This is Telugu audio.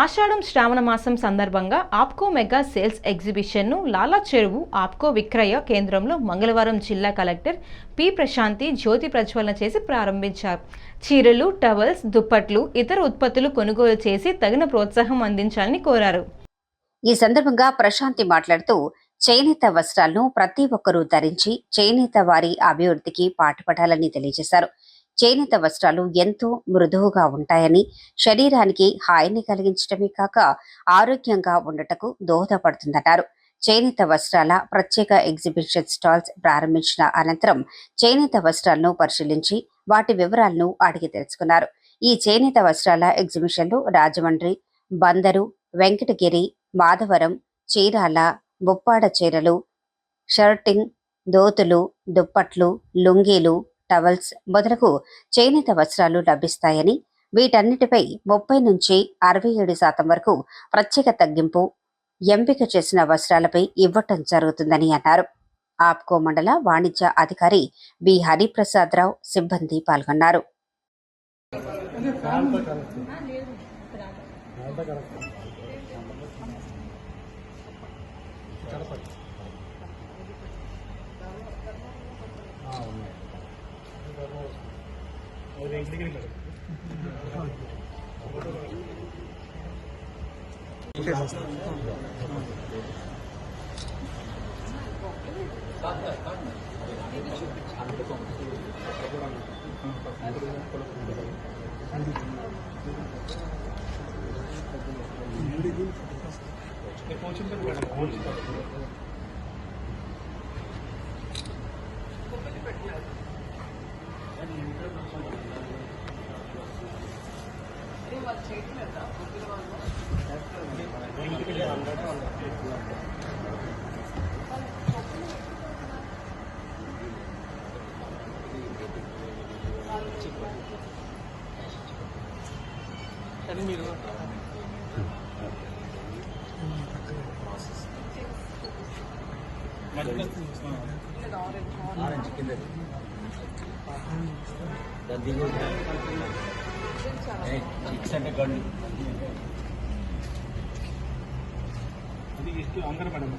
ఆషాఢం శ్రావణ మాసం సందర్భంగా ఆప్కో మెగా సేల్స్ ఎగ్జిబిషన్ను లాలా చెరువు ఆప్కో విక్రయ కేంద్రంలో మంగళవారం జిల్లా కలెక్టర్ పి ప్రశాంతి జ్యోతి ప్రజ్వలన చేసి ప్రారంభించారు. చీరలు, టవల్స్, దుప్పట్లు, ఇతర ఉత్పత్తులు కొనుగోలు చేసి తగిన ప్రోత్సాహం అందించాలని కోరారు. ఈ సందర్భంగా ప్రశాంతి మాట్లాడుతూ చేనేత వస్త్రాలను ప్రతి ఒక్కరూ ధరించి చేనేత వారి అభివృద్ధికి పాటుపడాలని తెలియజేశారు. చేనేత వస్త్రాలు ఎంతో మృదువుగా ఉంటాయని, శరీరానికి హాయిని కలిగించడమే కాక ఆరోగ్యంగా ఉండటకు దోహదపడుతుందన్నారు. చేనేత వస్త్రాల ప్రత్యేక ఎగ్జిబిషన్ స్టాల్స్ ప్రారంభించిన అనంతరం చేనేత వస్త్రాలను పరిశీలించి వాటి వివరాలను అడిగి తెలుసుకున్నారు. ఈ చేనేత వస్త్రాల ఎగ్జిబిషన్లో రాజమండ్రి, బందరు, వెంకటగిరి, మాధవరం, చీరాల, బొప్పాడ చీరలు, షర్టింగ్, దోతులు, దుప్పట్లు, లుంగీలు, టవల్స్ మొదలగు చేనేత వస్త్రాలు లభిస్తాయని, వీటన్నిటిపై 30 నుంచి 67% వరకు ప్రత్యేక తగ్గింపు ఎంపిక చేసిన వస్త్రాలపై ఇవ్వటం జరుగుతుందని అన్నారు. ఆప్కో మండల వాణిజ్య అధికారి బి హరిప్రసాద్ రావు సిబ్బంది పాల్గొన్నారు. అందరూ మేడం